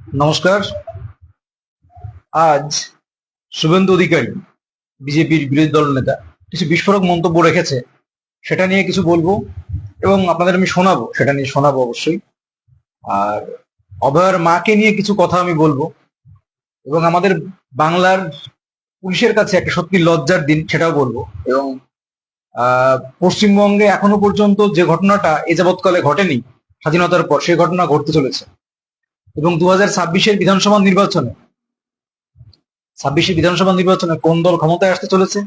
নমস্কার। আজ শুভেন্দু অধিকারী বিজেপির বিরোধী দল নেতা কিছু বিস্ফোরক মন্তব্য রেখেছে, সেটা নিয়ে কিছু বলবো এবং আপনাদের আমি শোনাবো, সেটা নিয়ে শোনাবো অবশ্যই। আর অভয়ার মাকে নিয়ে কিছু কথা আমি বলবো এবং আমাদের বাংলার পুলিশের কাছে একটা সত্যি লজ্জার দিন সেটাও বলবো। এবং পশ্চিমবঙ্গে এখনো পর্যন্ত যে ঘটনাটা এ যাবৎকালে ঘটেনি স্বাধীনতার পর, সেই ঘটনা ঘটতে চলেছে। এবং 2026-এর বিধানসভা নির্বাচনে, 26-এর বিধানসভা নির্বাচনে কোন দল ক্ষমতায় আসতে চলেছে,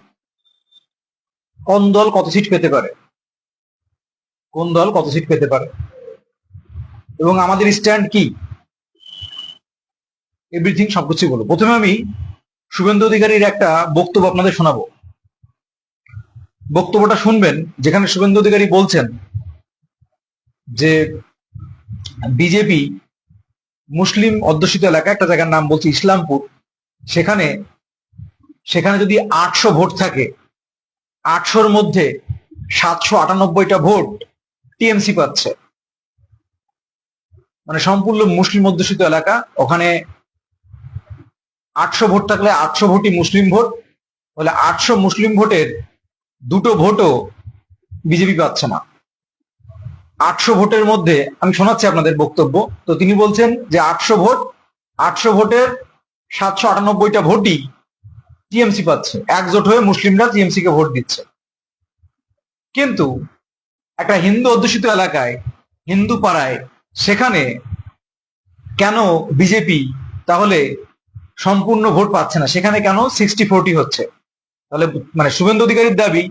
কোন দল কত সিট পেতে পারে, কোন দল কত সিট পেতে পারে এবং আমাদের স্ট্যান্ড কি, এভরিথিং সবকিছু বলবো। প্রথমে আমি শুভেন্দু অধিকারীর একটা বক্তব্য আপনাদের শোনাবো। বক্তব্যটা শুনবেন, যেখানে শুভেন্দু অধিকারী বলছেন যে বিজেপি মুসলিম অধ্যুষিত এলাকা, একটা জায়গার নাম বলছে ইসলামপুর, সেখানে সেখানে যদি 800 ভোট থাকে, 800-র মধ্যে 798টা ভোট টিএমসি পাচ্ছে। মানে সম্পূর্ণ মুসলিম অধ্যুষিত এলাকা, ওখানে 800 ভোট থাকলে 800 ভোটই মুসলিম ভোট, তাহলে 800 মুসলিম ভোটের 2টো ভোটও বিজেপি পাচ্ছে না। 800 ভোটের মধ্যে আমি শোনাচ্ছি আপনাদের বক্তব্য। তো তিনি বলছেন যে 800 ভোটের 798টা ভোটই টিএমসি পাচ্ছে, একজোট হয়ে মুসলিমরা টিএমসি কে ভোট দিচ্ছে। কিন্তু একটা হিন্দু অধ্যুষিত এলাকায়, হিন্দু পাড়ায়, সেখানে কেন বিজেপি তাহলে সম্পূর্ণ ভোট পাচ্ছে না? সেখানে কেন 60-40 হচ্ছে? তাহলে মানে শুভেন্দু অধিকারীর দাবি,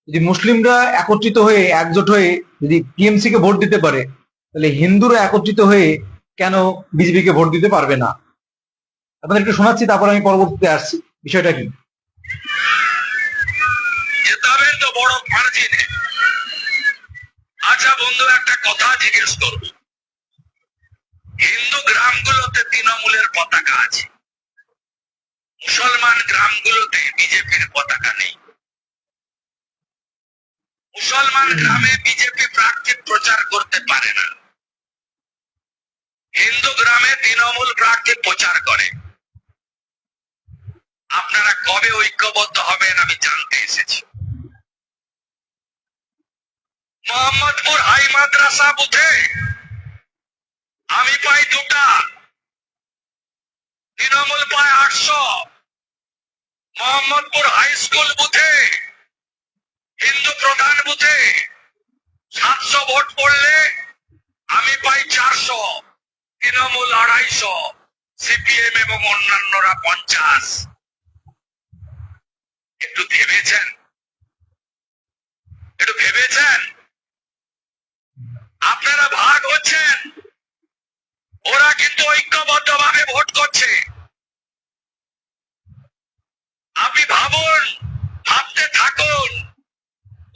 যদি মুসলিমরা একত্রিত হয়ে একজোট হয়ে যদি টিএমসি কে ভোট দিতে পারে, তাহলে হিন্দুরা একত্রিত হয়ে কেন বিজেপি কে ভোট দিতে পারবে না? আপনাদের একটু শোনাচ্ছি, তারপর আমি পরবর্তীতে আসছি বিষয়টা কি। জেতাবেন তো বড় মার্জিনে। আচ্ছা বন্ধু, একটা কথা জিজ্ঞেস করব, হিন্দু গ্রামগুলোতে তৃণমূলের পতাকা আছে, মুসলমান গ্রামগুলোতে বিজেপির পতাকা নেই। মুসলমান গ্রামে বিজেপি প্রার্থী প্রচার করতে পারে না, হিন্দু গ্রামে তৃণমূল প্রার্থী প্রচার করে। আপনারা কবে ঐক্যবদ্ধ হবেন আমি জানতে এসেছি। মোহাম্মদপুর হাই মাদ্রাসা বুথে আমি পাই 2টা, তৃণমূল পায় 800। মোহাম্মদপুর হাই স্কুল বুথে, হিন্দু প্রধান বুথে 700 ভোট পড়লে আমি পাই 400, তৃণমূল 250, সিপিএম এবং অন্যান্যরা 50। একটু ভেবেছেন? একটু ভেবেছেন? আপনারা ভাগ হচ্ছেন, ওরা কিন্তু ঐক্যবদ্ধভাবে ভোট করছে। আপনি ভাবুন, ভাবতে থাকুন,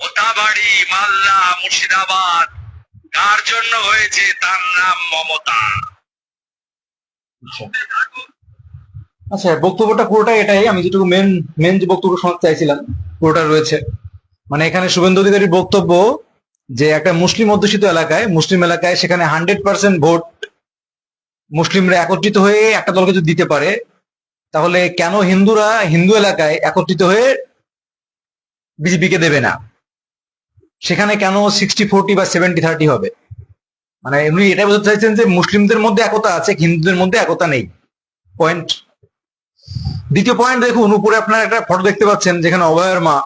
কোথাবাড়ি, মালদা, মুর্শিদাবাদ কার জন্য হয়েছে? তার নাম মমতা। আচ্ছা, বক্তব্যটা পুরোটাই এটাই, আমি যেটুকু মেন মেন যে বক্তব্য শোনাতে চাইছিলাম পুরোটা রয়েছে। মানে এখানে শুভেন্দু অধিকারীর বক্তব্য যে একটা মুসলিম অধ্যুষিত এলাকায়, মুসলিম এলাকায়, সেখানে 100% ভোট মুসলিমরা একত্রিত হয়ে একটা দলকে যদি দিতে পারে, তাহলে কেন হিন্দুরা হিন্দু এলাকায় একত্রিত হয়ে বিজেপিকে দেবে না? সেখানে কেন 60-40 বা 70-30 হবে? মানে এমনি এটা বলতে চাইছেন যে মুসলিমদের মধ্যে একতা আছে, হিন্দুদের মধ্যে একতা নেই। পয়েন্ট। দ্বিতীয় পয়েন্ট দেখুন, উপরে আপনারা একটা ফটো দেখতে পাচ্ছেন যেখানে অভয়ার মা।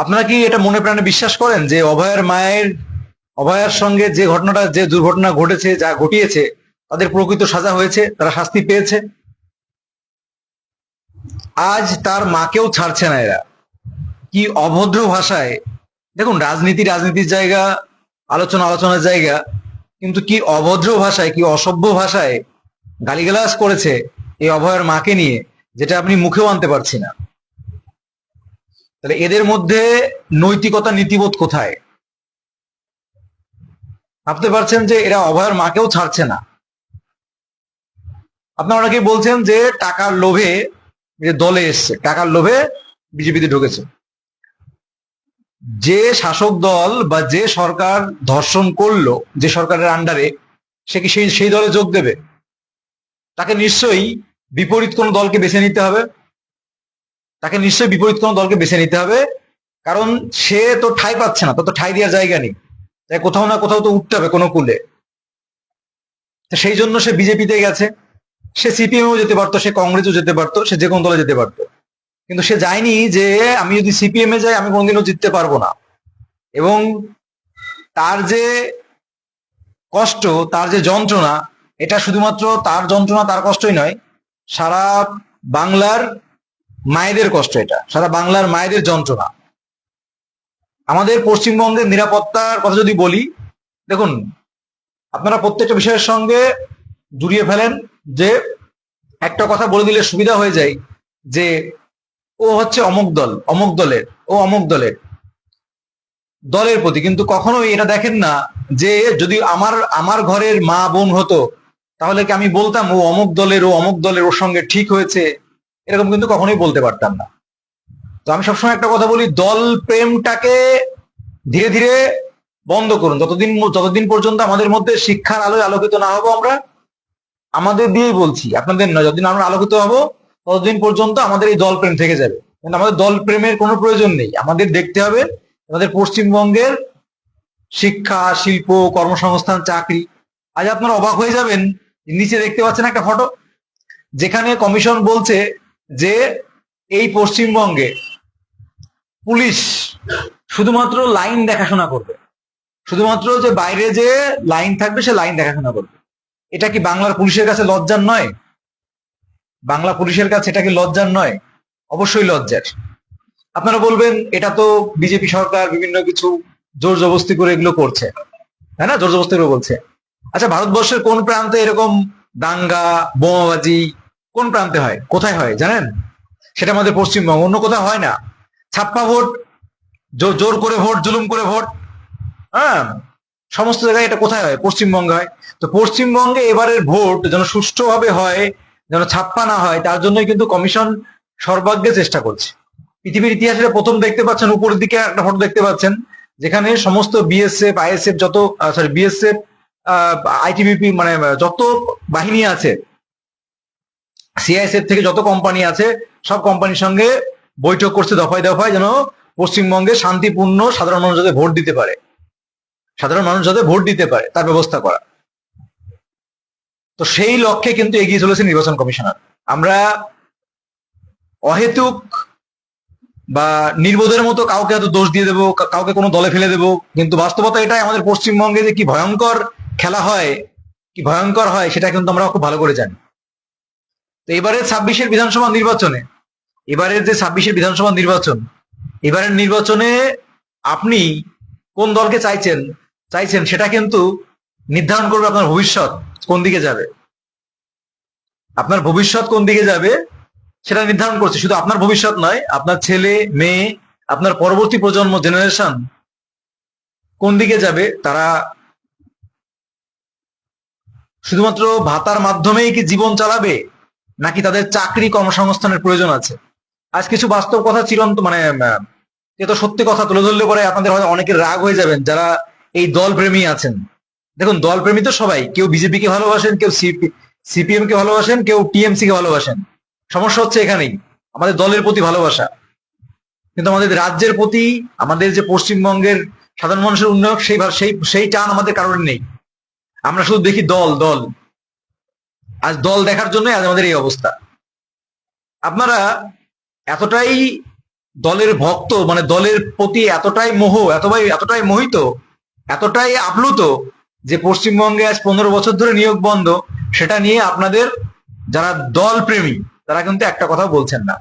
আপনারা কি এটা মনে প্রাণে বিশ্বাস করেন যে অভয়ার সঙ্গে যে ঘটনাটা, যে দুর্ঘটনা ঘটেছে, যা ঘটিয়েছে, তাদের প্রকৃত সাজা হয়েছে, তারা শাস্তি পেয়েছে? আজ তার মাকেও ছাড়ছে না এরা। কি অভদ্র ভাষায়! দেখুন, রাজনীতির জায়গা, আলোচনার জায়গা, কিন্তু কি অভদ্র ভাষায়, কি অসভ্য ভাষায় গালিগালাজ করেছে এই অভয়ার মাকে নিয়ে, যেটা আপনি মুখেও আনতে পারছি না। তাহলে এদের মধ্যে নৈতিকতা, নীতিবোধ কোথায়? ভাবতে পারছেন যে এরা অভয়ার মাকেও ছাড়ছে না। আপনারা অনেকেই বলছেন যে টাকার লোভে যে দলে এসছে, টাকার লোভে বিজেপিতে ঢুকেছে। যে শাসক দল বা যে সরকার ধর্ষণ করলো, যে সরকারের আন্ডারে, সে কি সেই সেই দলে যোগ দেবে? তাকে নিশ্চয়ই বিপরীত কোন দলকে বেছে নিতে হবে। তাকে নিশ্চয়ই বিপরীত কোন দলকে বেছে নিতে হবে, কারণ সে তো ঠাঁই পাচ্ছে না, তো ঠাঁই দেওয়ার জায়গা নেই, তাই কোথাও না কোথাও তো উঠতে হবে কোনো কূলে। তো সেই জন্য সে বিজেপিতে গেছে। সে সিপিএমও যেতে পারতো, সে কংগ্রেসও যেতে পারতো, সে যে কোনো দলে যেতে পারতো, কিন্তু সে যায়নি যে আমি যদি সিপিএম এ যাই আমি কোনোদিনও জিততে পারবো না। এবং তার যে কষ্ট, তার যে যন্ত্রণা, এটা শুধুমাত্র তার যন্ত্রণা, তার কষ্টই নয়, সারা বাংলার মায়েদের কষ্ট, এটা সারা বাংলার মায়েদের যন্ত্রণা। আমাদের পশ্চিমবঙ্গের নিরাপত্তার কথা যদি বলি, দেখুন, আপনারা প্রত্যেকটা বিষয়ের সঙ্গে জুড়িয়ে ফেলেন যে একটা কথা বলে দিলে সুবিধা হয়ে যায় যে ও হচ্ছে অমুক দল, অমুক দলের, ও অমুক দলের, দলের প্রতি কিন্তু কখনোই এটা দেখেন না যে যদি আমার আমার ঘরের মা বোন হতো, তাহলে কি আমি বলতাম ও অমুক দলের, ও অমুক দলের, ওর সঙ্গে ঠিক হয়েছে? এরকম কিন্তু কখনোই বলতে পারতাম না। তো আমি সবসময় একটা কথা বলি, দল প্রেমটাকে ধীরে ধীরে বন্ধ করুন। যতদিন পর্যন্ত আমাদের মধ্যে শিক্ষার আলোয় আলোকিত না হবো আমরা, আমাদের দিয়েই বলছি, আপনাদের নয়, যতদিন আমরা আলোকিত হব ততদিন পর্যন্ত আমাদের এই দল প্রেম থেকে যাবে। কিন্তু আমাদের দল প্রেমের কোনো প্রয়োজন নেই। আমাদের দেখতে হবে আমাদের পশ্চিমবঙ্গের শিক্ষা, শিল্প, কর্মসংস্থান, চাকরি। আজ আপনারা অবাক হয়ে যাবেন, নিচে দেখতে পাচ্ছেন একটা ফটো, যেখানে কমিশন বলছে যে এই পশ্চিমবঙ্গে পুলিশ শুধুমাত্র লাইন দেখাশোনা করবে, শুধুমাত্র যে বাইরে যে লাইন থাকবে সে লাইন দেখাশোনা করবে। এটা কি বাংলার পুলিশের কাছে লজ্জার নয়? বাংলা পুলিশের কাছে এটা কি লজ্জার নয়? অবশ্যই লজ্জার। আপনারা বলবেন এটা তো বিজেপি সরকার বিভিন্ন কিছু জোর জবস্তি করে এগুলো করছে, তাই না? জোর জবস্তি করে বলছে। আচ্ছা, ভারতবর্ষের কোন প্রান্তে এরকম দাঙ্গা, বোমাবাজি কোন প্রান্তে হয়, কোথায় হয় জানেন? সেটা আমাদের পশ্চিমবঙ্গ, অন্য কোথাও হয় না। ছাপ্পা ভোট, জোর করে ভোট, জুলুম করে ভোট, হ্যাঁ, সমস্ত জায়গায় এটা কোথায় হয়? পশ্চিমবঙ্গে হয়। তো পশ্চিমবঙ্গে এবারের ভোট যেন সুষ্ঠুভাবে হয়, যেন ছাপ্পা না হয়, তার জন্যই কিন্তু কমিশন সর্বাগ্রে চেষ্টা করছে। পৃথিবীর ইতিহাসে প্রথম দেখতে পাচ্ছেন, উপরের দিকে একটা ফটো দেখতে পাচ্ছেন, যেখানে সমস্ত বিএসএফ, আইএসএফ, যত সরি বিএসএফ, আইটিবিপি, মানে যত বাহিনী আছে, সিআইএসএফ থেকে যত কোম্পানি আছে, সব কোম্পানির সঙ্গে বৈঠক করছে দফায় দফায়, যেন পশ্চিমবঙ্গে শান্তিপূর্ণ সাধারণ মানুষ যাতে ভোট দিতে পারে, সাধারণ মানুষ যাতে ভোট দিতে পারে তার ব্যবস্থা করা। তো সেই লক্ষ্যে কিন্তু এগিয়ে চলেছে নির্বাচন কমিশনার। আমরা অহেতুক বা নির্বোধের মতো কাউকে হয়তো দোষ দিয়ে দেবো, কাউকে কোনো দলে ফেলে দেবো, কিন্তু বাস্তবতা এটাই, আমাদের পশ্চিমবঙ্গে যে কি ভয়ঙ্কর খেলা হয়, কি ভয়ঙ্কর হয়, সেটা কিন্তু আমরা খুব ভালো করে জানি। তো এবারে 26-এর বিধানসভা নির্বাচনে, এবারের যে 26-এর বিধানসভা নির্বাচন, এবারের নির্বাচনে আপনি কোন দলকে চাইছেন সেটা কিন্তু নির্ধারণ করবে আপনার ভবিষ্যৎ কোন দিকে যাবে। আপনার ভবিষ্যৎ কোন দিকে যাবে সেটা নির্ধারণ করছে। শুধু আপনার ভবিষ্যৎ নয়, আপনার ছেলে মেয়ে, আপনার পরবর্তী প্রজন্ম, জেনারেশন কোন দিকে যাবে। তারা শুধুমাত্র ভাতার মাধ্যমেই কি জীবন চালাবে, নাকি তাদের চাকরি কর্মসংস্থানের প্রয়োজন আছে? আজ কিছু বাস্তব কথা চিরন্ত, মানে এ তো সত্যি কথা তুলে ধরলে পরে আপনাদের হয়তো অনেকের রাগ হয়ে যাবেন যারা এই দল প্রেমী আছেন। দেখুন, দল প্রেমী তো সবাই, কেউ বিজেপি কে ভালোবাসেন, কেউ সিপিএম কে ভালোবাসেন, কেউ টিএমসি কে ভালোবাসেন। সমস্যা হচ্ছে এখানেই, আমাদের দলের প্রতি ভালোবাসা। কিন্তু আমাদের রাজ্যের প্রতি, আমাদের যে পশ্চিমবঙ্গের সাধারণ মানুষের উন্নয়ন, সেই টান আমাদের কারোর নেই। আমরা শুধু দেখি দল দল। আজ দল দেখার জন্য আজ আমাদের এই অবস্থা। আপনারা এতটাই দলের ভক্ত, মানে দলের প্রতি এতটাই মোহ, এতটাই মোহিত, এতটাই আপ্লুত যে পশ্চিমবঙ্গে আজ 15 বছর ধরে নিয়োগ বন্ধ, সেটা নিয়ে আপনাদের যারা দল প্রেমী তারা কিন্তু একটা কথা বলছেন না।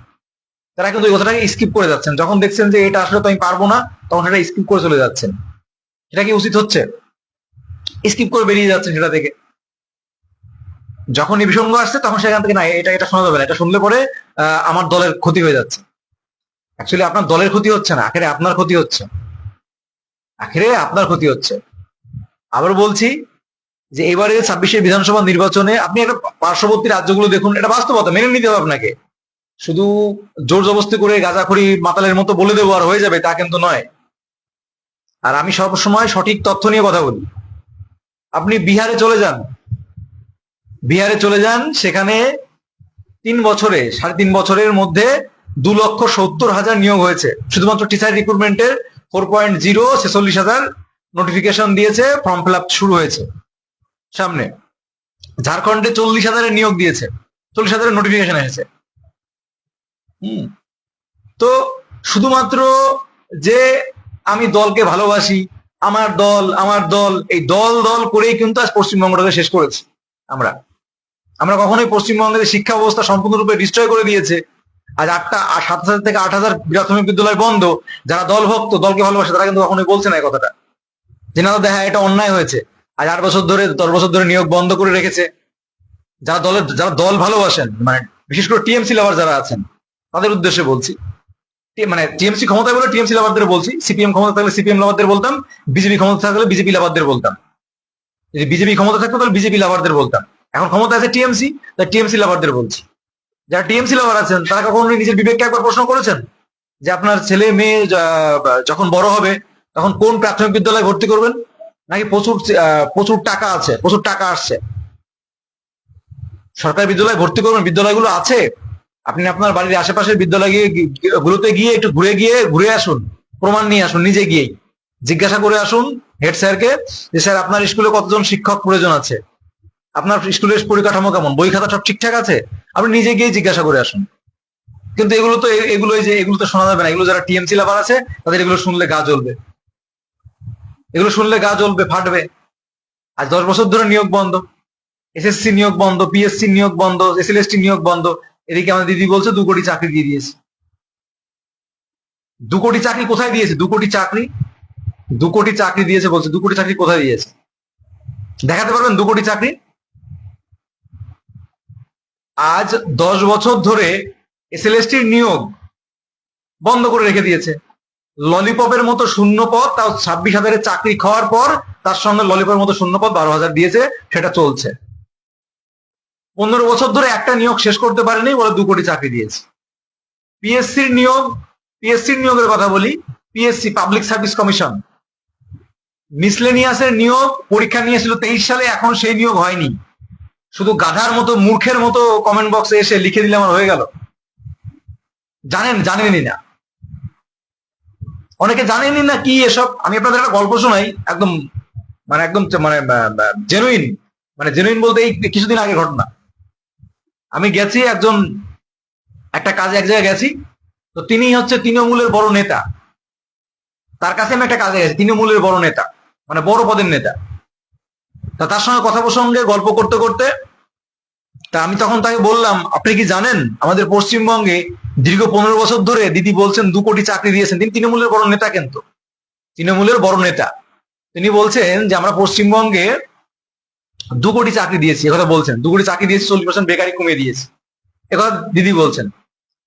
তারা কিন্তু এই কথাটাকে স্কিপ করে যাচ্ছেন। যখন দেখছেন যে এটা আসলে তো আমি পারবো না, তখন সেটা স্কিপ করে চলে যাচ্ছেন। সেটা কি উচিত হচ্ছে? স্কিপ করে বেরিয়ে যাচ্ছেন সেটা থেকে। যখন এই বিসঙ্গ আসছে তখন সেখান থেকে না, এটা শোনা যাবে না, এটা শুনলে পরে আমার দলের ক্ষতি হয়ে যাচ্ছে। অ্যাকচুয়ালি আপনার দলের ক্ষতি হচ্ছে না, আখেরে আপনার ক্ষতি হচ্ছে, আখেরে আপনার ক্ষতি হচ্ছে। আবার বলছি যে এবারে 26-এর বিধানসভা নির্বাচনে আপনি একটা পার্শ্ববর্তী রাজ্যগুলো দেখুন, এটা বাস্তবতা, মেনে নিতে হবে আপনাকে। শুধু জোর জবস্তি করে গাঁজাখড়ি মাতালের মতো বলে দেবো আর হয়ে যাবে তা কিন্তু নয়। আর আমি সবসময় সঠিক তথ্য নিয়ে কথা বলি। আপনি বিহারে চলে যান, বিহারে চলে যান, সেখানে 3.5 বছরের মধ্যে 2,70,000 নিয়োগ হয়েছে। শুধুমাত্র টিচার রিক্রুটমেন্টের 4.0 46,000 নোটিফিকেশন দিয়েছে, ফর্ম ফিল আপ শুরু হয়েছে সামনে। ঝাড়খণ্ডে 40,000 নিয়োগ দিয়েছে, 40,000 নোটিফিকেশন এসেছে। তো শুধুমাত্র যে আমি দলকে ভালোবাসি, আমার দল, এই দল দল করেই কিন্তু আজ পশ্চিমবঙ্গটাকে শেষ করেছি আমরা। আমরা কখনোই পশ্চিমবঙ্গের শিক্ষা ব্যবস্থা সম্পূর্ণরূপে ডিস্ট্রয় করে দিয়েছে। আজ 7,000 থেকে 8,000 প্রাথমিক বিদ্যালয় বন্ধ। যারা দলভক্ত, দলকে ভালোবাসে, তারা কিন্তু কখনোই বলছে না এই কথাটা, যে না দেখা এটা অন্যায় হয়েছে। আজ 8 বছর ধরে 10 বছর ধরে নিয়োগ বন্ধ করে রেখেছে। যারা দল ভালোবাসেন, মানে বিশেষ করে টিএমসি লাভার যারা আছেন, তাদের উদ্দেশ্যে বলছি। মানে টিএমসি ক্ষমতায় বলে টিএমসি লাভারদের বলছি, সিপিএম ক্ষমতা থাকলে সিপিএম লাভারদের বলতাম, বিজেপি ক্ষমতা থাকলে বিজেপি লাভারদের বলতাম। যদি বিজেপি ক্ষমতা থাকতো তাহলে বিজেপি লাভারদের বলতাম। এখন ক্ষমতা আছে টিএমসি, তাই টিএমসি লাভারদের বলছি। যারা টিএমসি লাভার আছেন, তারা কখনো নিজের বিবেককে একবার প্রশ্ন করেছেন যে আপনার ছেলে মেয়ে যখন বড় হবে তখন কোন প্রাথমিক বিদ্যালয়ে ভর্তি করবেন? নাকি প্রচুর টাকা আছে, প্রচুর টাকা আসছে, সরকারি বিদ্যালয়ে ভর্তি করবেন? বিদ্যালয়গুলো আছে, আপনি আপনার বাড়ির আশেপাশের বিদ্যালয় গুলোতে গিয়ে একটু ঘুরে আসুন, প্রমাণ নিয়ে আসুন, নিজে গিয়েই জিজ্ঞাসা করে আসুন হেড স্যারকে যে স্যার আপনার স্কুলে কতজন শিক্ষক প্রয়োজন আছে, আপনার স্কুলের পরিকাঠামো কেমন, বই খাতা সব ঠিকঠাক আছে, আপনি নিজে গিয়ে জিজ্ঞাসা করে আসুন। কিন্তু এগুলো তো শোনা যাবে না। এগুলো যারা টিএমসি লাভার আছে, তাদের এগুলো শুনলে গা জ্বলবে, এগুলো শুনলে গা জ্বলবে, ফাটবে। আজ 10 বছর ধরে নিয়োগ বন্ধ, এসএসসি নিয়োগ বন্ধ, পিএসসি নিয়োগ বন্ধ, এসএলএসটি নিয়োগ বন্ধ। এদিকে আমাদের দিদি বলছে 2 কোটি চাকরি দিয়ে দিয়েছে। 2 কোটি চাকরি কোথায় দিয়েছে? 2 কোটি চাকরি, 2 কোটি চাকরি দিয়েছে বলছে। 2 কোটি চাকরি কোথায় দিয়েছে? দেখাতে পারবেন 2 কোটি চাকরি? আজ 10 বছর ধরে এসএলএসটির নিয়োগ বন্ধ করে রেখে দিয়েছে। ললিপপের মতো শূন্য পদ, তাও 26,000 চাকরি খাওয়ার পর তার সঙ্গে ললিপপের মতো শূন্য পদ 12,000 দিয়েছে, সেটা চলছে। 15 বছর ধরে একটা নিয়োগ শেষ করতে পারেনি বলে 2 কোটি চাকরি দিয়েছে। পিএসসির নিয়োগের কথা বলি। পিএসসি, পাবলিক সার্ভিস কমিশন, মিসলেনিয়াসের নিয়োগ পরীক্ষা নিয়েছিল 23 সালে, এখন সেই নিয়োগ হয়নি। শুধু গাধার মতো, মূর্খের মতো কমেন্ট বক্সে এসে লিখে দিলে আমার হয়ে গেল। জানেনই না, অনেকে জানেনই না কি এসব। আমি আপনাদের একটা গল্প শোনাই, একদম জেনুইন, জেনুইন বলতে এই কিছুদিন আগে ঘটনা। আমি গেছি একটা কাজে, এক জায়গায় গেছি। তো তিনি হচ্ছে তৃণমূলের বড় নেতা, তার কাছে আমি একটা কাজে গেছি। তৃণমূলের বড় নেতা, মানে বড় পদের নেতা। তা তার সঙ্গে কথা প্রসঙ্গে গল্প করতে করতে তা আমি তখন তাকে বললাম, আপনি কি জানেন আমাদের পশ্চিমবঙ্গে দীর্ঘ 15 বছর ধরে দিদি বলছেন 2 কোটি চাকরি দিয়েছেন। তিনি তৃণমূলের বড় নেতা, কিন্তু তৃণমূলের বড় নেতা। তিনি বলছেন যে আমরা পশ্চিমবঙ্গে 2 কোটি চাকরি দিয়েছি, একথা বলছেন। 2 কোটি চাকরি দিয়েছি, 40% বেকারি কমিয়ে দিয়েছি, একথা দিদি বলছেন।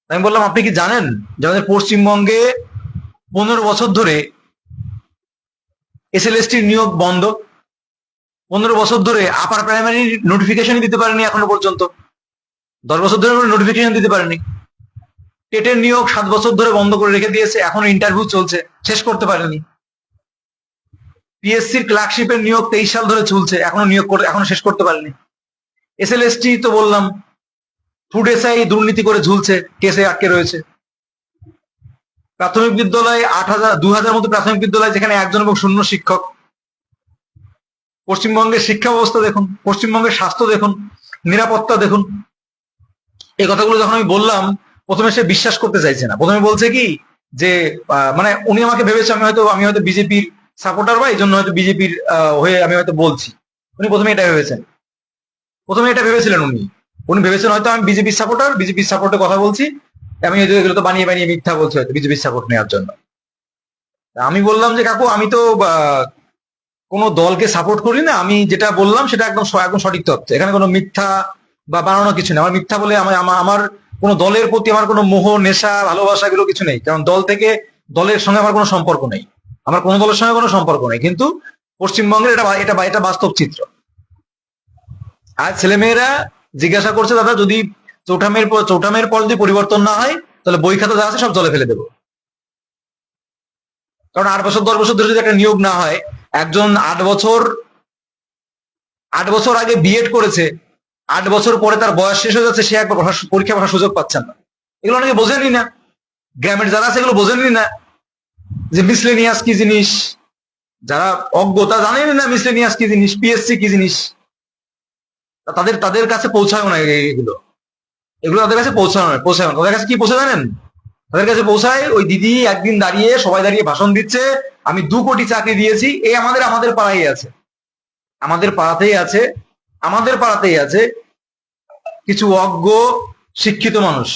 আমি বললাম, আপনি কি জানেন যে আমাদের পশ্চিমবঙ্গে 15 বছর ধরে এসএলএসটির নিয়োগ বন্ধ? 15 বছর ধরে আপার প্রাইমারি নোটিফিকেশনই দিতে পারেনি এখনো পর্যন্ত। 10 বছর ধরে নোটিফিকেশন দিতে পারেনি। টেটের নিয়োগ 7 বছর ধরে বন্ধ করে রেখে দিয়েছে, এখনো ইন্টারভিউ চলছে, শেষ করতে পারেনি। পিএসসির ক্লার্কশিপের নিয়োগ 23 সাল ধরে চলছে, এখনো শেষ করতে পারেনি। এসএলএসটি তো বললাম, ফুড এসআই দুর্নীতি করে ঝুলছে, কেসে আটকে রয়েছে। প্রাথমিক বিদ্যালয়ে 2,000 মতো প্রাথমিক বিদ্যালয়, যেখানে একজন এবং শূন্য শিক্ষক। পশ্চিমবঙ্গের শিক্ষা ব্যবস্থা দেখুন, পশ্চিমবঙ্গের স্বাস্থ্য দেখুন, নিরাপত্তা দেখুন। এই কথাগুলো যখন আমি বললাম, প্রথমে সে বিশ্বাস করতে চাইছে না। প্রথমে বলছে কি যে উনি আমাকে ভেবেছে আমি হয়তো বিজেপির সাপোর্টার, বা এই জন্য হয়তো বিজেপির হয়ে আমি হয়তো বলছি। উনি প্রথমে এটা ভেবেছিলেন। উনি ভেবেছেন হয়তো আমি বিজেপির সাপোর্টে কথা বলছি, আমি হয়তো এগুলো তো বানিয়ে মিথ্যা বলছি হয়তো বিজেপির সাপোর্ট নেওয়ার জন্য। আমি বললাম যে কাকু, আমি তো কোনো দলকে সাপোর্ট করি না, আমি যেটা বললাম সেটা একদম সঠিক তথ্য। এখানে কোনো মিথ্যা বা বানানো কিছু নেই। আমার মিথ্যা বলে আমার কোনো দলের প্রতি আমার কোনো মোহ, নেশা, ভালোবাসা এগুলো কিছু নেই। কারণ দলের সঙ্গে আমার কোনো সম্পর্ক নেই, আমার কোনো দলের সঙ্গে কোনো সম্পর্ক নেই। কিন্তু পশ্চিমবঙ্গের এটা বাস্তব চিত্র। আজ ছেলেমেয়েরা জিজ্ঞাসা করছে, দাদা যদি চৌঠামের পর যদি পরিবর্তন না হয়, তাহলে বই খাতা যা আছে সব জলে ফেলে দেবো। কারণ 8 বছর 10 বছর ধরে যদি একটা নিয়োগ না হয়, একজন 8 বছর আগে বিএড করেছে, 8 বছর পরে তার বয়স শেষ হয়ে যাচ্ছে, সে একবার পরীক্ষা বসার সুযোগ পাচ্ছেন না। এগুলো অনেকে বোঝেনই না, গ্রামের যারা আছে এগুলো বোঝেনই না যে মিসলেনিয়াস কি জিনিস। যারা অজ্ঞ তা জানেনই না মিসলেনিয়াস কি জিনিস, পিএসসি কি জিনিস। তাদের তাদের কাছে পৌঁছায় না এগুলো, এগুলো তাদের কাছে পৌঁছায় না। তাদের কাছে কি পৌঁছে জানেন? তাদের কাছে পৌঁছায় ওই দিদি একদিন দাঁড়িয়ে, সবাই দাঁড়িয়ে ভাষণ দিচ্ছে, আমি 2 কোটি চাকরি দিয়েছি। এই আমাদের পাড়ায় আছে, আমাদের পাড়াতেই আছে, আমাদের পাড়াতেই আছে কিছু অজ্ঞ শিক্ষিত মানুষ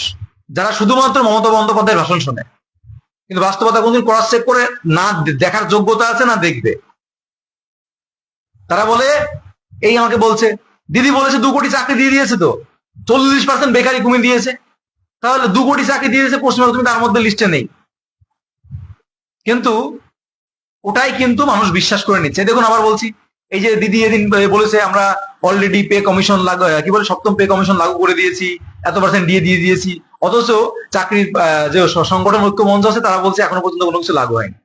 যারা শুধুমাত্র মমতা বন্দ্যোপাধ্যায়ের ভাষণ শোনে, কিন্তু বাস্তবতা কোনদিন ক্রস চেক করে না দেখার যোগ্যতা আছে না দেখবে। তারা বলে, এই আমাকে বলছে দিদি বলেছে 2 কোটি চাকরি দিয়ে দিয়েছে, তো 40% বেকারি কমিয়ে দিয়েছে, তাহলে 2 কোটি চাকরি দিয়ে দিয়েছে পশ্চিমবঙ্গ, তুমি তার মধ্যে লিস্টে নেই। কিন্তু ওটাই কিন্তু মানুষ বিশ্বাস করে নিচ্ছে। দেখুন আবার বলছি, এই যে দিদি এদিন বলেছে আমরা অলরেডি পে কমিশন লাগু, কি বলে 7ম পে কমিশন লাগু করে দিয়েছি, এত% দিয়ে দিয়েছি। অথচ চাকরির যে সংগঠন ঐক্য মঞ্চ আছে তারা বলছে এখনো পর্যন্ত কোনো কিছু লাগু হয়নি।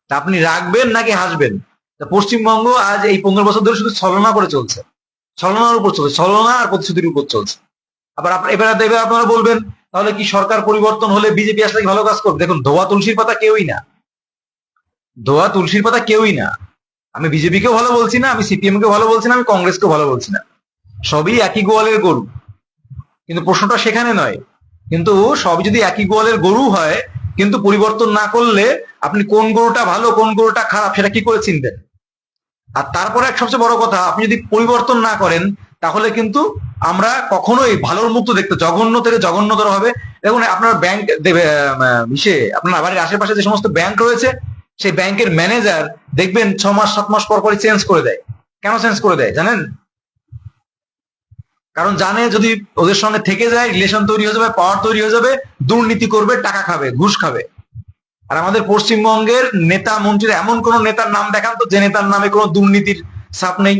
তা আপনি রাখবেন নাকি হাসবেন? পশ্চিমবঙ্গ আজ এই 15 বছর ধরে শুধু ছলনা করে চলছে, ছলনার উপর চলছে, ছলনা আর প্রতিশ্রুতির উপর চলছে। আবার এবার আপনারা বলবেন তাহলে কি সরকার পরিবর্তন হলে বিজেপি আসলে কি ভালো কাজ করবে? দেখুন, ধোয়া তুলসীর পাতা কেউই না, ধোয়া তুলসীর পাতা কেউই না। আমি বিজেপিকেও ভালো বলছি না, আমি সিপিএম কেও ভালো বলছি না, আমি কংগ্রেসকেও ভালো বলছি না। সবই একই গোয়ালের গরু, কিন্তু প্রশ্নটা সেখানে নয়। কিন্তু সবই যদি একই গোয়ালের গরু হয়, কিন্তু পরিবর্তন না করলে আপনি কোন গরুটা ভালো কোন গরুটা খারাপ সেটা কি করে চিনবেন? আর তারপরে এক সবচেয়ে বড় কথা, আপনি যদি পরিবর্তন না করেন তাহলে কিন্তু আমরা কখনোই ভালোর মুখ তো দেখতে জঘন্য থেকে জঘন্যতর হবে। দেখুন আপনার ব্যাংক দেবে আপনার বাড়ির আশেপাশে যে সমস্ত ব্যাংক রয়েছে, সেই ব্যাংকের ম্যানেজার দেখবেন 6 মাস 7 মাস পর পরই চেঞ্জ করে দেয়। কেন চেঞ্জ করে দেয় জানেন? কারণ জানে যদি ওদের সঙ্গে থেকে যায় রিলেশন তৈরি হয়ে যাবে, পাওয়ার তৈরি হয়ে যাবে, দুর্নীতি করবে, টাকা খাবে, ঘুষ খাবে। আর আমাদের পশ্চিমবঙ্গের নেতা মন্ত্রীরা, এমন কোন নেতার নাম দেখান তো যে নেতার নামে কোনো দুর্নীতির ছাপ নেই।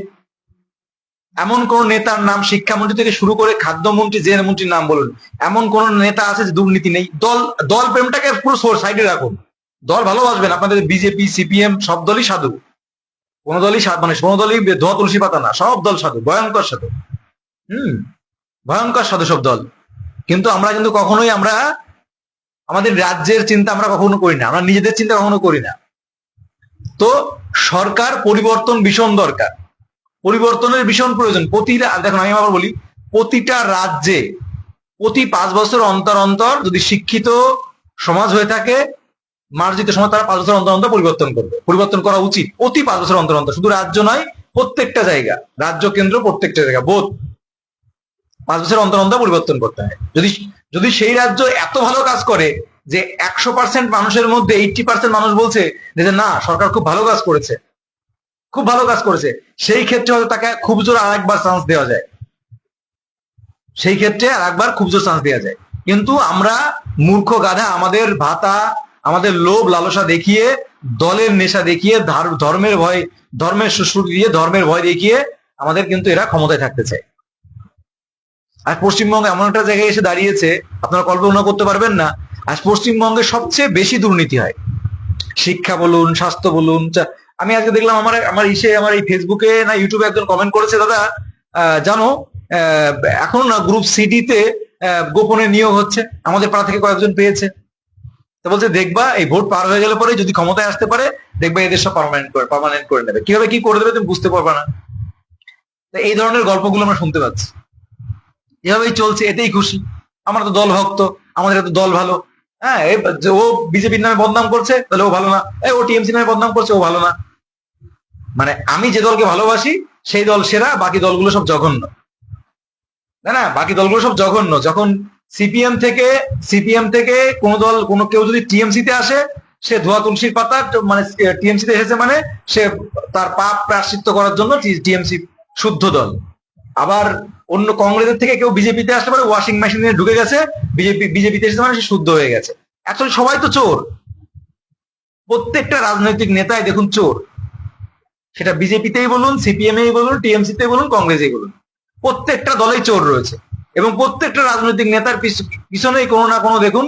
এমন কোন নেতার নাম, শিক্ষামন্ত্রী থেকে শুরু করে খাদ্যমন্ত্রী, যে মন্ত্রীর নাম বলুন, এমন কোন নেতা আছে যে দুর্নীতি নেই? দল প্রেমটাকে পুরো সাইডে রাখুন। দল ভালোবাসবেন, আপনাদের বিজেপি সিপিএম সব দলই সাধু, কোন দলই কোনো দলই ধোয়া তুলসী পাতা না, সব দল সাধু, ভয়ঙ্কর সাধু। ভয়ঙ্কর সাধু সব দল। কিন্তু আমরা কিন্তু কখনোই আমাদের রাজ্যের চিন্তা আমরা কখনো করি না, আমরা নিজেদের চিন্তা কখনো করি না। তো সরকার পরিবর্তন ভীষণ দরকার, পরিবর্তনের ভীষণ প্রয়োজন। দেখুন আমি আবার বলি, প্রতিটা রাজ্যে প্রতি 5 বছর অন্তর অন্তর যদি শিক্ষিত সমাজ হয়ে থাকে, মার্জিত সমাজ, তারা 5 বছর অন্তর অন্তর পরিবর্তন করবে, পরিবর্তন করা উচিত প্রতি 5 বছর অন্তর অন্তর। শুধু রাজ্য নয়, প্রত্যেকটা জায়গা, রাজ্য কেন্দ্র প্রত্যেকটা জায়গা, বোধ 5 বছর অন্তর অন্তর পরিবর্তন করতে হয়। যদি সেই রাজ্য এত ভালো কাজ করে যে 100% মানুষের মধ্যে 80% মানুষ বলছে যে না সরকার খুব ভালো কাজ করেছে, খুব ভালো কাজ করেছে, সেই ক্ষেত্রে হয়তো তাকে খুব জোর আরেকবার চান্স দেওয়া যায়, সেই ক্ষেত্রে আরেকবার খুব জোর চান্স দেওয়া যায়। কিন্তু আমরা মূর্খ গাধা, আমাদের ভাতা, আমাদের লোভ লালসা দেখিয়ে, দলের নেশা দেখিয়ে, ধর্মের ভয়, ধর্মের সুশ্রুতি দিয়ে, ধর্মের ভয় দেখিয়ে আমাদের কিন্তু এরা ক্ষমতায় থাকতে চায়। আর পশ্চিমবঙ্গ এমন একটা জায়গায় এসে দাঁড়িয়েছে আপনারা কল্পনা করতে পারবেন না। আজ পশ্চিমবঙ্গে সবচেয়ে বেশি দুর্নীতি হয়, শিক্ষা বলুন, স্বাস্থ্য বলুন। আমি আজকে দেখলাম আমার এই ফেসবুকে না ইউটিউবে একজন কমেন্ট করেছে, দাদা জানো এখন না গ্রুপ সিডিতে গোপনে নিয়োগ হচ্ছে, আমাদের পাড়া থেকে কয়েকজন পেয়েছে। তো বলছে দেখবা এই ভোট পার হয়ে গেলে পরে যদি ক্ষমতায় আসতে পারে, দেখবা এদের সব পার্মানেন্ট করে নেবে। কিভাবে কি করে দেবে তুমি বুঝতে পারবে না। এই ধরনের গল্পগুলো আমরা শুনতে পাচ্ছি, এভাবেই চলছে, এতেই খুশি। আমরা তো দল ভক্ত, আমাদের তো দল ভালো। হ্যাঁ, ও বিজেপির নামে বদনাম করছে তাহলে ও ভালো না, ও টিএমসি নামে বদনাম করছে ও ভালো না। মানে আমি যে দলকে ভালোবাসি সেই দল সেরা, বাকি দলগুলো সব জঘন্য। না, বাকি দলগুলো সব জঘন্য। যখন সিপিএম থেকে কোনো কেউ যদি টিএমসি তে আসে, সে ধোয়া তুলসীর পাতা, মানে টিএমসি তে এসেছে মানে সে তার পাপ প্রায়শ্চিত্ত করার জন্য টিএমসি শুদ্ধ দল। আবার অন্য কংগ্রেসের থেকে কেউ বিজেপিতে আসতে পারে, ওয়াশিং মেশিনে ঢুকে গেছে, বিজেপিতে এসেছে মানে সে শুদ্ধ হয়ে গেছে। আসলে সবাই তো চোর, প্রত্যেকটা রাজনৈতিক নেতাই দেখুন চোর। সেটা বিজেপিতেই বলুন, সিপিএম এই বলুন, টিএমসিতেই বলুন, কংগ্রেসেই বলুন, প্রত্যেকটা দলেই চোর রয়েছে। এবং প্রত্যেকটা রাজনৈতিক নেতার পিছনেই কোনো না কোনো দেখুন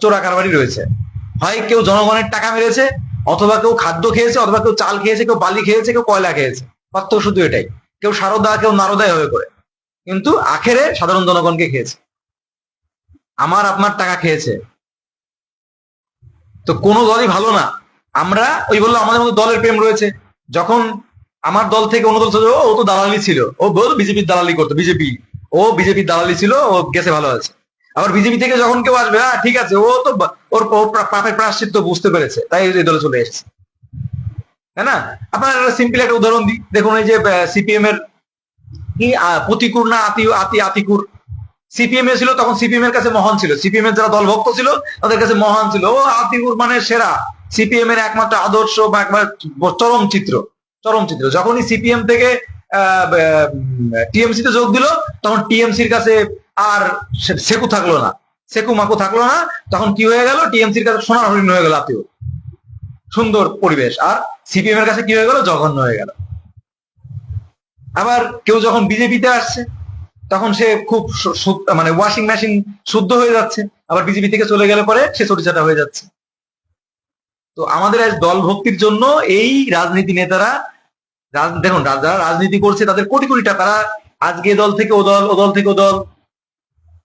চোরা কারবারি রয়েছে। হয় কেউ জনগণের টাকা মেরেছে, অথবা কেউ খাদ্য খেয়েছে, অথবা কেউ চাল খেয়েছে, কেউ বালি খেয়েছে, কেউ কয়লা খেয়েছে। পার্থক্য শুধু এটাই, কেউ সারদা, কেউ নারদায় হয়ে করে। কিন্তু আখেরে সাধারণ জনগণকে খেয়েছে, আমার আপনার টাকা খেয়েছে। তো কোনো দলই ভালো না। আমরা ওই বললো আমাদের মধ্যে দলের প্রেম রয়েছে, যখন আমার দল থেকে অন্য দল চলে যাবে, ও তো দালালি ছিল, ও বল বিজেপির দালালি করতো, বিজেপির দালালি ছিল, ও গেছে ভালো আছে। আবার বিজেপি থেকে যখন কেউ আসবে, হ্যাঁ ঠিক আছে, ও তো ওর পাপের প্রায়শ্চিত্ত বুঝতে পেরেছে, তাই এই দলে চলে এসেছে, তাই না? আপনার সিম্পল একটা উদাহরণ দিই, দেখুন এই যে সিপিএম এর কি প্রতিকূর না আতিকুর, সিপিএম এ ছিল তখন, সিপিএম এর কাছে মহান ছিল, সিপিএম এর যারা দলভক্ত ছিল তাদের কাছে মহান ছিল, ও আতিকুর মানে সেরা, সিপিএম এর একমাত্র আদর্শ বা একবার চরম চিত্র। যখনই সিপিএম থেকে টিএমসি তে যোগ দিল, তখন টিএমসির কাছে আর সেকু থাকলো না, সেকু মাকু থাকলো না, তখন কি হয়ে গেল, টিএমসির কাছে সোনার হরিণ হয়ে গেল আতিকুর, সুন্দর পরিবেশ, আর সিপিএম এর কাছে কি হয়ে গেল, জঘন্য হয়ে গেল। আবার কেউ যখন বিজেপিতে আসছে, তখন সে খুব মানে ওয়াশিং মেশিন শুদ্ধ হয়ে যাচ্ছে, আবার বিজেপি থেকে চলে গেলে পরে সে চটিচাটা হয়ে যাচ্ছে। তো আমাদের আজ দল ভক্তির জন্য এই রাজনীতি নেতারা, দেখুন যারা রাজনীতি করছে তাদের কোটি কোটি টাকা, তারা আজকে দল থেকে ও দল, ও দল থেকে ও দল,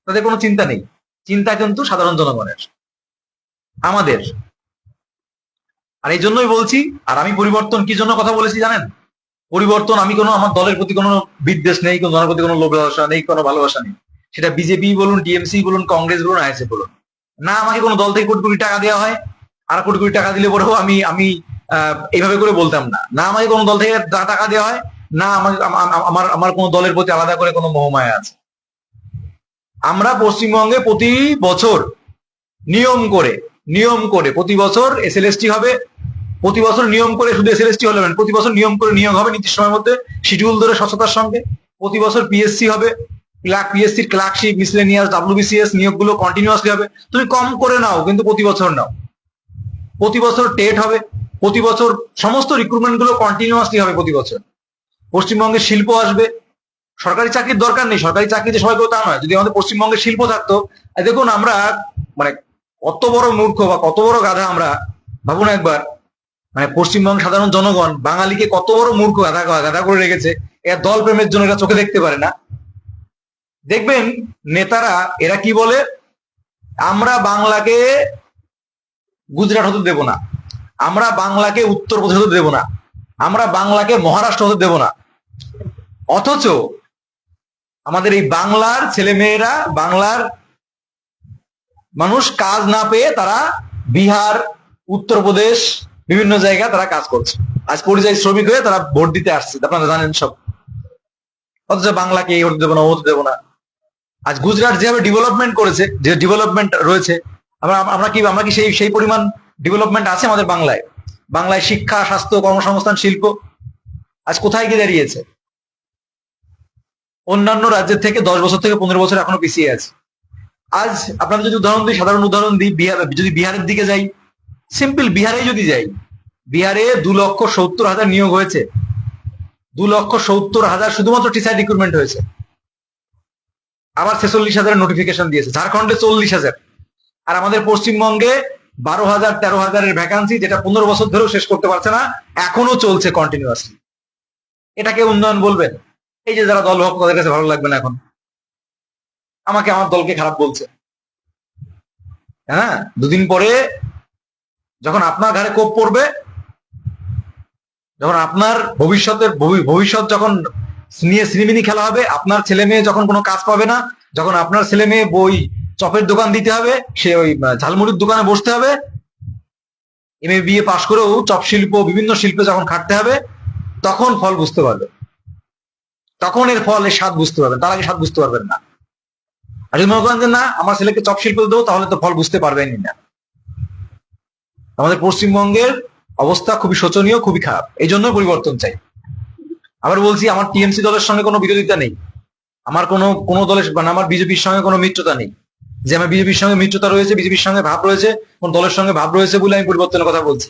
তাদের কোনো চিন্তা নেই। চিন্তা কিন্তু সাধারণ জনগণের, আমাদের। আর এই জন্যই বলছি, আর আমি পরিবর্তন কি জন্য কথা বলেছি জানেন? পরিবর্তন, আমি কোনো আমার দলের প্রতি কোনো বিদ্বেষ নেই, কোনো দলের প্রতি কোনো লোভ লালসা নেই, কোনো ভালোবাসা নেই, সেটা বিজেপি বলুন, টিএমসি বলুন, কংগ্রেস বলুন, আইএসএফ বলুন। না আমাকে কোনো দল থেকে কোটি কোটি টাকা দেওয়া হয়, আর কোটি কোটি টাকা দিলে পরেও আমি এইভাবে করে বলতাম না, না আমাকে কোনো দল থেকে টাকা দেওয়া হয়, না আমাকে আমার আমার কোনো দলের প্রতি আলাদা করে কোনো মোহমায়া আছে। আমরা পশ্চিমবঙ্গে প্রতি বছর নিয়ম করে প্রতি বছর এসএলএসটি হবে, প্রতি বছর নিয়ম করে, শুধু এসএলএসটি হলে প্রতি বছর নিয়ম করে নিয়োগ হবে নির্দিষ্ট সময়ের মধ্যে, শিডিউল ধরে স্বচ্ছতার সঙ্গে। প্রতি বছর পিএসসি হবে, পিএসসির ক্লার্কশিপ, মিসলেনিয়াস, ডাব্লিউবিসিএস নিয়োগগুলো কন্টিনিউয়াসলি হবে। তুমি কম করে নাও, কিন্তু প্রতি বছর নাও। প্রতি বছর টেট হবে, প্রতি বছর সমস্ত রিক্রুটমেন্ট গুলো কন্টিনিউয়াসলি হবে প্রতি বছর। পশ্চিমবঙ্গে শিল্প আসবে, সরকারি চাকরির দরকার নেই, সরকারি চাকরিতে সবাই কেউ তা নয়, যদি আমাদের পশ্চিমবঙ্গে শিল্প থাকতো। দেখুন আমরা মানে কত বড় মূর্খ বা কত বড় গাধা আমরা, ভাবুন একবার, মানে পশ্চিমবঙ্গ সাধারণ জনগণ বাঙালিকে কত বড় মূর্খ গাধা করে রেখেছে, এর দল প্রেমের জন্য এরা চোখে দেখতে পারে না। দেখবেন নেতারা এরা কি বলে, আমরা বাংলাকে গুজরাট হতে দেব না, আমরা বাংলাকে উত্তরপ্রদেশ হতে দেব না, আমরা বাংলাকে মহারাষ্ট্র হতে দেব না। অথচ আমাদের এই বাংলার ছেলেমেয়েরা, বাংলার মানুষ কাজ না পেয়ে তারা বিহার, উত্তরপ্রদেশ, বিভিন্ন জায়গায় তারা কাজ করছে, আজ পরিযায়ী শ্রমিক হয়ে তারা ভোট দিতে আসছে, আপনারা জানেন সব। অথচ বাংলাকে এই হতে দেবো না, ও হতে দেবো না। আজ গুজরাট যেভাবে ডেভেলপমেন্ট করেছে, যে ডেভেলপমেন্ট রয়েছে, আমরা কি সেই পরিমাণ ডেভেলপমেন্ট আছে আমাদের বাংলায়? বাংলায় শিক্ষা, স্বাস্থ্য, কর্মসংস্থান, শিল্প আজ কোথায় গিয়ে দাঁড়িয়েছে? অন্যান্য রাজ্যের থেকে 10 বছর থেকে 15 বছর এখনো পিছিয়ে আছে। আজ আপনাদের যদি সাধারণ উদাহরণ দিই, যদি বিহারের দিকে যাই, সিম্পল বিহারে যদি যাই, বিহারে 2,70,000 নিয়োগ হয়েছে, 2,70,000 শুধুমাত্র টিচার রিক্রুটমেন্ট হয়েছে। আবার 46,000 নোটিফিকেশন দিয়েছে। ঝাড়খণ্ডে 40,000, আর আমাদের পশ্চিমবঙ্গে 12,000 13,000 ভ্যাকান্সি, যেটা 15 বছর ধরেও শেষ করতে পারছে না, এখনো চলছে কন্টিনিউয়াসলি। এটাকে উন্নয়ন বলবেন? এই যে যারা দল ভক্ত, তাদের কাছে ভালো লাগবে না এখন, আমাকে আমার দলকে খারাপ বলছে। হ্যাঁ, দুদিন পরে যখন আপনার ঘাড়ে কোপ পড়বে, যখন আপনার ভবিষ্যৎ যখন নিয়ে সিনেমিনি খেলা হবে, আপনার ছেলে মেয়ে যখন কোনো কাজ পাবে না, যখন আপনার ছেলে মেয়ে বই চপের দোকান দিতে হবে, সে ওই ঝালমুড়ির দোকানে বসতে হবে, এমএ বিএ পাশ করেও চপ শিল্প, বিভিন্ন শিল্পে যখন খাটতে হবে, তখন ফল বুঝতে পারবে, তখন এর ফল, এর স্বাদ বুঝতে পারবেন, তার আগে স্বাদ বুঝতে পারবেন না। আর যদি মনে করেন যে না আমার ছেলেকে চপ শিল্প দেবো, তাহলে তো ফল বুঝতে পারবেনই না। আমাদের পশ্চিমবঙ্গের অবস্থা খুবই শোচনীয়, খুবই খারাপ, এই জন্য পরিবর্তন চাই। আবার বলছি, আমার টিএমসি দলের সঙ্গে কোনো বিরোধিতা নেই, আমার কোনো দলের মানে আমার বিজেপির সঙ্গে কোনো মিত্রতা নেই, যে আমার বিজেপির সঙ্গে মিত্রতা রয়েছে, বিজেপির সঙ্গে ভাব রয়েছে, কোন দলের সঙ্গে ভাব রয়েছে বলে আমি পরিবর্তনের কথা বলছি।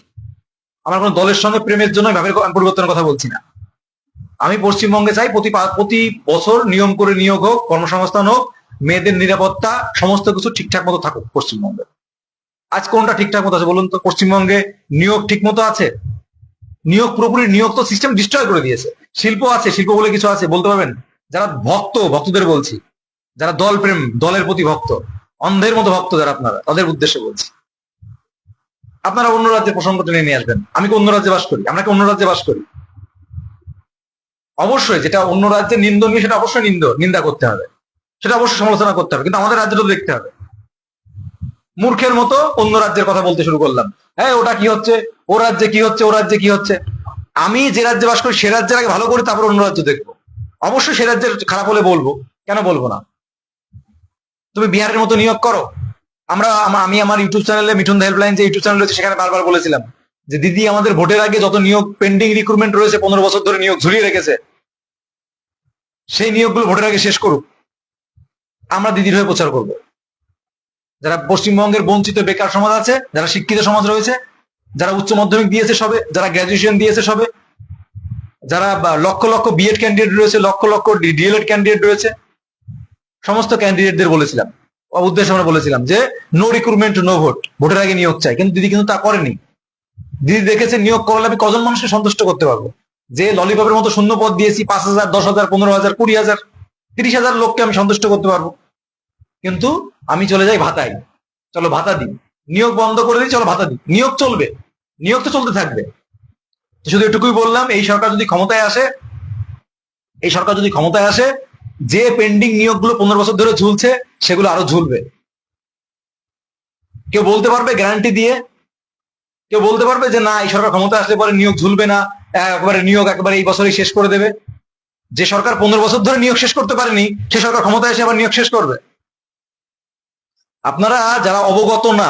আমার কোন দলের সঙ্গে প্রেমের জন্য ভাবের পরিবর্তনের কথা বলছি না। আমি পশ্চিমবঙ্গে চাই প্রতি বছর নিয়ম করে নিয়োগ হোক, কর্মসংস্থান হোক, মেয়েদের নিরাপত্তা, সমস্ত কিছু ঠিকঠাক মতো থাকুক পশ্চিমবঙ্গে। আজ কোনটা ঠিকঠাক মতো আছে বলুন তো? পশ্চিমবঙ্গে নিয়োগ ঠিক মতো আছে? নিয়োগ পুরোপুরি, নিয়োগ তো সিস্টেম ডিস্ট্রয় করে দিয়েছে। শিল্প আছে, শিল্প বলে কিছু আছে বলতে পারবেন যারা ভক্তদের বলছি, যারা দল প্রেম, দলের প্রতি ভক্ত, অন্ধের মতো ভক্ত যারা, আপনারা তাদের উদ্দেশ্যে বলছি। আপনারা অন্য রাজ্যের প্রসঙ্গ টেনে নিয়ে আসবেন। আমি কি অন্য রাজ্যে বাস করি? আমরা কি অন্য রাজ্যে বাস করি? অবশ্যই যেটা অন্য রাজ্যে নিন্দনীয় সেটা অবশ্যই নিন্দা করতে হবে, সেটা অবশ্যই সমালোচনা করতে হবে, কিন্তু আমাদের রাজ্যটা দেখতে হবে। মূর্খের মতো অন্য রাজ্যের কথা বলতে শুরু করলাম, হ্যাঁ ওটা কি হচ্ছে, ও রাজ্যে কি হচ্ছে, ও রাজ্যে কি হচ্ছে। আমি যে রাজ্যে বাস করি সে রাজ্যের আগে ভালো করি, তারপর অন্য রাজ্য দেখবো। অবশ্যই সে রাজ্যের খারাপ হলে বলবো, কেন বলবো না। তুমি বিহারের মতো নিয়োগ করো। আমি আমার ইউটিউব চ্যানেলে, মিঠুন দা হেল্পলাইন যে ইউটিউব চ্যানেল রয়েছে, সেখানে বারবার বলেছিলাম যে দিদি আমাদের ভোটের আগে যত নিয়োগ পেন্ডিং রিক্রুটমেন্ট রয়েছে, 15 বছর ধরে নিয়োগ ঝুলিয়ে রেখেছে, সেই নিয়োগগুলো ভোটের আগে শেষ করুক, আমরা দিদির হয়ে প্রচার করব। যারা পশ্চিমবঙ্গের বঞ্চিত বেকার সমাজ আছে, যারা শিক্ষিত সমাজ রয়েছে, যারা উচ্চ মাধ্যমিক দিয়েছে সবে, যারা গ্রাজুয়েশন দিয়েছে সবে, যারা লক্ষ লক্ষ বিএড ক্যান্ডিডেট রয়েছে, লক্ষ লক্ষ ডিএলএড ক্যান্ডিডেট রয়েছে, সমস্ত ক্যান্ডিডেটদের বলেছিলাম, উদ্দেশ্যে আমরা বলেছিলাম যে নো রিক্রুটমেন্ট নো ভোট, ভোটের আগে নিয়োগ চাই। কিন্তু দিদি কিন্তু তা করেনি। দিদি দেখেছে নিয়োগ করলে আমি কজন মানুষকে সন্তুষ্ট করতে পারবো। যে ললিপপের মতো শূন্য পদ দিয়েছি, 5,000, 10,000, 15,000, 20,000, 30,000 লোককে আমি সন্তুষ্ট করতে পারবো। কিন্তু আমি চলে যাই ভাতায়, চলো ভাতা দিই, নিয়োগ বন্ধ করে দিই, চলো ভাতা দিই। নিয়োগ চলবে, নিয়োগ তো চলতে থাকবে। শুধু এটুকুই বললাম, এই সরকার যদি ক্ষমতায় আসে, যে পেন্ডিং নিয়োগগুলো 15 বছর ধরে ঝুলছে সেগুলো আরো ঝুলবে। কেউ বলতে পারবে গ্যারান্টি দিয়ে, কেউ বলতে পারবে যে না এই সরকার ক্ষমতা আসলে পরে নিয়োগ ঝুলবে না, নিয়োগ একেবারে এই বছরই শেষ করে দেবে? যে সরকার 15 বছর ধরে নিয়োগ শেষ করতে পারেনি, সে সরকার ক্ষমতায় এসে আবার নিয়োগ শেষ করবে? আপনারা যারা অবগত না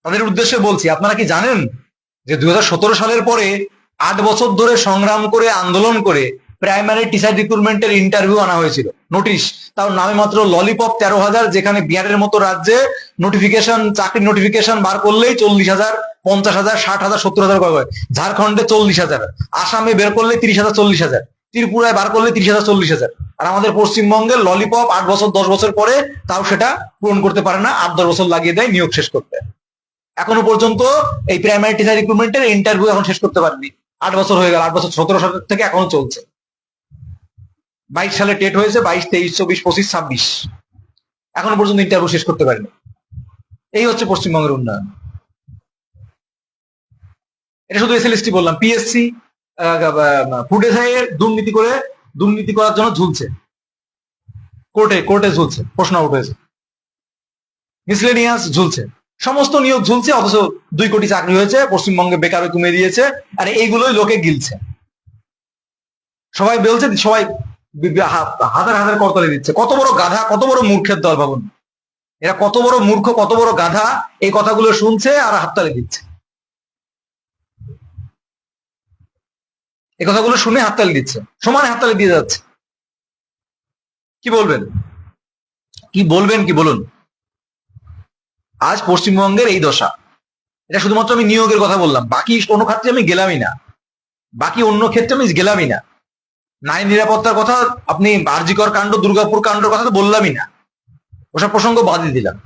তাদের উদ্দেশ্যে বলছি, আপনারা কি জানেন যে 2017 সালের পরে 8 বছর ধরে সংগ্রাম করে, আন্দোলন করে প্রাইমারি টিচার রিক্রুটমেন্টের ইন্টারভিউ আনা হয়েছিল, নোটিশ, তাও নামে মাত্র ললিপপ 13,000, যেখানে বিহারের মতো রাজ্যে নোটিফিকেশন, চাকরি নোটিফিকেশন বার করলেই 40,000, 50,000, 60,000, 70,000 করে, ঝাড়খণ্ডে 40,000, আসামে বের করলে 30,000, 40,000, ত্রিপুরায় বার করলে 30,000, 40,000। আর আমাদের পশ্চিমবঙ্গের ললিপপ 8 বছর 10 বছর পরে তাও সেটা পূরণ করতে পারে না, 8-10 বছর লাগিয়ে দেয় নিয়োগ শেষ করতে। এখনো পর্যন্ত এই প্রাইমারি টিচার রিক্রুটমেন্টের ইন্টারভিউ এখন শেষ করতে পারেনি। 8 বছর হয়ে গেল, 8 বছর, 17 সাল থেকে এখনো চলছে। 22 সালে টেট হয়েছে, 22, 23, 24, 25, 26, এখনো পর্যন্ত ইন্টারভিউ শেষ করতে পারেনি। এই হচ্ছে পশ্চিমবঙ্গের উন্নয়ন। এটা শুধু এসএলএসটি বললাম, পিএসসি, ফুড এসআই এর দুর্নীতি করার জন্য ঝুলছে, কোর্টে ঝুলছে, প্রশ্ন উঠেছে, মিসলেনিয়াস ঝুলছে, সমস্ত নিয়োগ ঝুলছে, অথচ 2 কোটি চাকরি হয়েছে, পশ্চিমবঙ্গে বেকার কমিয়ে দিয়েছে, আর এইগুলোই লোকে গিলছে। সবাই বলছে, সবাই হাজার হাজার করতালি দিচ্ছে। কত বড় গাধা, কত বড় মূর্খের দল ভাবুন। এরা কত বড় মূর্খ, কত বড় গাধা, এই কথাগুলো শুনছে আর হাততালি দিচ্ছে। এই কথাগুলো শুনে হাততালি দিচ্ছে, সমানে হাততালি দিয়ে যাচ্ছে। কি বলবেন, কি বলুন? আজ পশ্চিমবঙ্গের এই দশা। এটা শুধুমাত্র আমি নিয়োগের কথা বললাম, বাকি কোনো ক্ষেত্রে আমি গেলামই না, নারী নিরাপত্তার কথা, আপনি আরজিকর কাণ্ড, দুর্গাপুর কাণ্ডের কথা তো বললামই না, ওসব প্রসঙ্গ বাদই দিলাম।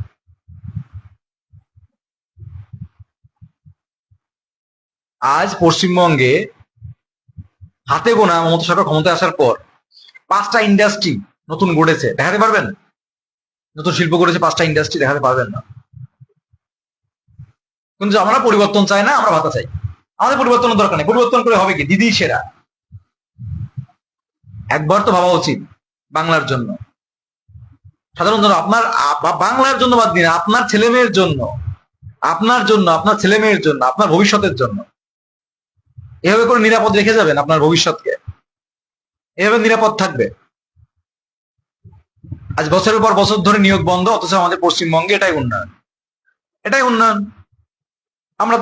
আজ পশ্চিমবঙ্গে হাতে গোনা মমতা সরকার ক্ষমতায় আসার পর 5টা ইন্ডাস্ট্রি নতুন গড়েছে, দেখাতে পারবেন? নতুন শিল্প গড়েছে 5টা ইন্ডাস্ট্রি, দেখাতে পারবেন না। কিন্তু আমরা পরিবর্তন চাই না, আমরা ভাতা চাই। আমাদের পরিবর্তনের দরকার নেই, পরিবর্তন করে হবে কি? দিদি সেরা। একবার তো ভাবা উচিত বাংলার জন্য, সাধারণ জন্য, আপনার বাংলার জন্য বাদ দিন, আপনার ছেলে মেয়ের জন্য, আপনার ভবিষ্যতের জন্য। এভাবে করে নিরাপদ রেখে যাবেন আপনার ভবিষ্যৎকে, এভাবে নিরাপদ থাকবে? আজ বছরের পর বছর ধরে নিয়োগ বন্ধ, অথচ আমাদের পশ্চিমবঙ্গে এটাই উন্নয়ন। আমরা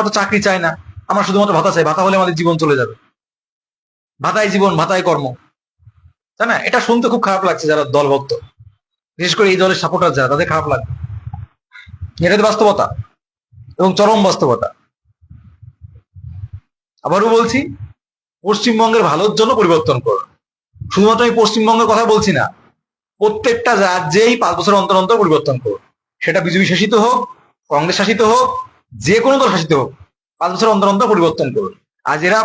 তো চাকরি চাই না, আমরা শুধুমাত্র ভাতা চাই। ভাতা হলে আমাদের জীবন চলে যাবে, ভাতাই জীবন, ভাতাই কর্ম, তাই না? এটা শুনতে খুব খারাপ লাগছে যারা দলভক্ত, বিশেষ করে এই দলের সাপোর্টার যারা, তাদের খারাপ লাগবে। এটা বাস্তবতা এবং চরম বাস্তবতা। আবারও বলছি, পশ্চিমবঙ্গের ভালোর জন্য পরিবর্তন করুন। শুধুমাত্র আমি পশ্চিমবঙ্গের কথা বলছি না, প্রত্যেকটা রাজ্যেই 5 বছর অন্তর অন্তর পরিবর্তন করুন। সেটা বিজেপি শাসিত হোক, কংগ্রেস শাসিত হোক, যে কোনো দল শাসিত হোক, 5 বছর অন্তর অন্তর পরিবর্তন করুন। আজ এরা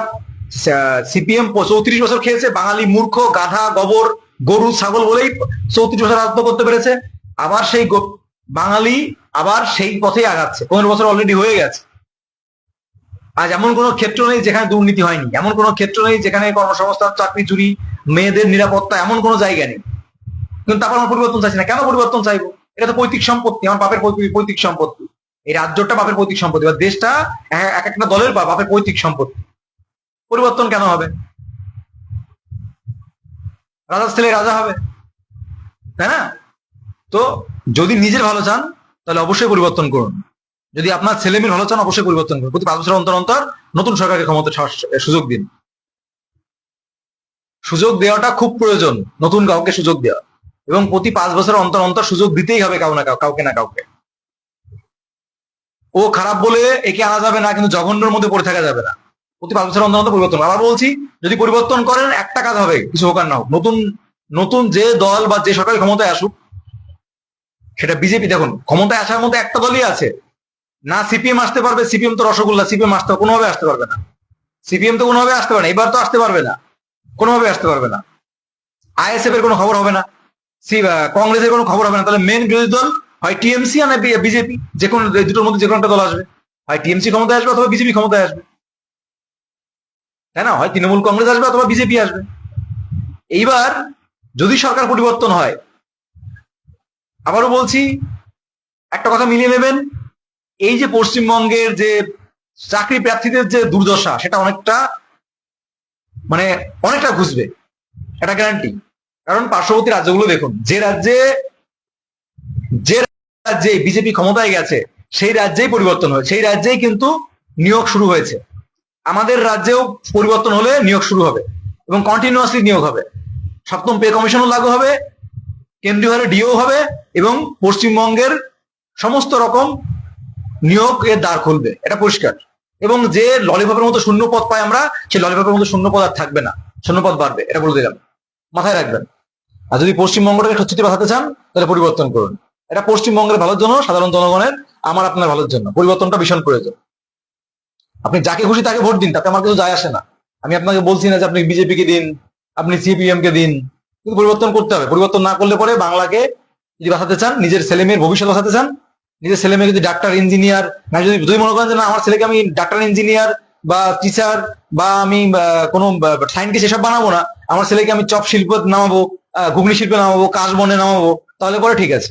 সিপিএম 34 বছর খেয়েছে, বাঙালি মূর্খ, গাধা, গোবর, গরু, ছাগল বলেই 34 বছর রাজত্ব করতে পেরেছে। আবার সেই বাঙালি আবার সেই পথেই আগাচ্ছে, 15 বছর অলরেডি হয়ে গেছে। আজ এমন কোনো ক্ষেত্র নেই যেখানে দুর্নীতি হয়নি, এমন কোনো ক্ষেত্র নেই যেখানে কর্মসংস্থান, চাকরি চুরি, মেয়েদের নিরাপত্তা, এমন কোনো জায়গা নেই। কিন্তু তারপর আমার পরিবর্তন চাইছি না। কেন পরিবর্তন চাইবো? এটা তো পৈতৃক সম্পত্তি, আমার বাপের পৈতৃক সম্পত্তি। এই রাজ্যটা বাপের পৈতৃক সম্পত্তি, বা দেশটা এক একটা দলের বাপের পৈতৃক সম্পত্তি। পরিবর্তন কেন হবে? রাজার ছেলে রাজা হবে, তাই না? তো যদি নিজের ভালো চান তাহলে অবশ্যই পরিবর্তন করুন। যদি আপনার ছেলে মেয়ের ভালো চান অবশ্যই পরিবর্তন করুন। প্রতি 5 বছর অন্তর অন্তর নতুন সরকারকে ক্ষমতা সুযোগ দিন। সুযোগ দেওয়াটা খুব প্রয়োজন, নতুন কাউকে সুযোগ দেওয়া, এবং প্রতি 5 বছর অন্তর অন্তর সুযোগ দিতেই হবে কাউকে না কাউকে। ও খারাপ বলে একে আনা যাবে না, কিন্তু জঘন্যের মধ্যে পড়ে থাকা যাবে না। প্রতি 5 বছর অন্তর অন্তর পরিবর্তন। আবার বলছি, যদি পরিবর্তন করেন একটা কাজ হবে, কিছু হোক আর না হোক, নতুন নতুন যে দল বা যে সরকারি ক্ষমতায় আসুক, সেটা বিজেপি। দেখুন, ক্ষমতায় আসার মধ্যে একটা দলই আছে, না সিপিএম আসতে পারবে। সিপিএম তো রসগোল্লা, সিপিএম আসতে কোনোভাবে আসতে পারবে না। সিপিএম তো কোনোভাবে আসতে পারে না, এবার তো আসতে পারবে না, কোনোভাবে আসতে পারবে না। আইএসএফ এর কোনো খবর হবে না, কংগ্রেসের কোনো খবর হবে না। তাহলে মেন বিরোধী দল হয় টিএমসি আর বিজেপি, যে কোনো দুটোর মধ্যে যে কোনো একটা দল আসবে। হয় টিএমসি ক্ষমতায় আসবে অথবা বিজেপি ক্ষমতায় আসবে, তাই না? হয় তৃণমূল কংগ্রেস আসবে অথবা বিজেপি আসবে। এইবার যদি সরকার পরিবর্তন হয়, আবারও বলছি, একটা কথা মিলিয়ে নেবেন, এই যে পশ্চিমবঙ্গের যে চাকরি প্রার্থীদের যে দুর্দশা, সেটা অনেকটা ঘুষবে, এটা গ্যারান্টি। কারণ পার্শ্ববর্তী রাজ্যগুলো দেখুন, যে রাজ্যে বিজেপি ক্ষমতায় গেছে সেই রাজ্যেই পরিবর্তন হয়েছে, সেই রাজ্যেই কিন্তু নিয়োগ শুরু হয়েছে। আমাদের রাজ্যেও পরিবর্তন হলে নিয়োগ শুরু হবে এবং কন্টিনিউয়াসলি নিয়োগ হবে। 7ম পে কমিশনও লাগু হবে, কেন্দ্রীয় হারে ডিও হবে, এবং পশ্চিমবঙ্গের সমস্ত রকম নিয়োগ এর দ্বার খুলবে, এটা পরিষ্কার। এবং যে ললিপপের মতো শূন্য পদ পাই আমরা, সেই ললিপপের মতো শূন্য পদ আর থাকবে না, শূন্য পদ বাড়বে, এটা বলে দিলাম, মাথায় রাখবেন। আর যদি পশ্চিমবঙ্গটাকে সত্যি বাঁচাতে চান তাহলে পরিবর্তন করুন। এটা পশ্চিমবঙ্গের ভালোর জন্য, সাধারণ জনগণের, আমার আপনার ভালোর জন্য পরিবর্তনটা ভীষণ প্রয়োজন। আপনি যাকে খুশি তাকে ভোট দিন, তাতে আমার কিছু যায় আসে না। আমি আপনাকে বলছি না যে আপনি বিজেপি কে দিন, আপনি সিপিএম কে দিন, কিন্তু পরিবর্তন করতে হবে। পরিবর্তন না করলে পরে বাংলাকে যদি বাঁচাতে চান, নিজের ছেলে মেয়ের ভবিষ্যৎ বাঁচাতে চান, নিজের ছেলে মেয়ে যদি ডাক্তার, ইঞ্জিনিয়ার, না যদি মনে করেন যে না আমার ছেলেকে আমি ডাক্তার, ইঞ্জিনিয়ার বা টিচার বা আমি কোনো সায়েন্টিস্ট এসব বানাবো না, আমার ছেলেকে আমি চপ শিল্প নামাবো, ঘুগনি শিল্পে নামাবো, কাশ বনে নামাবো, তাহলে পরে ঠিক আছে।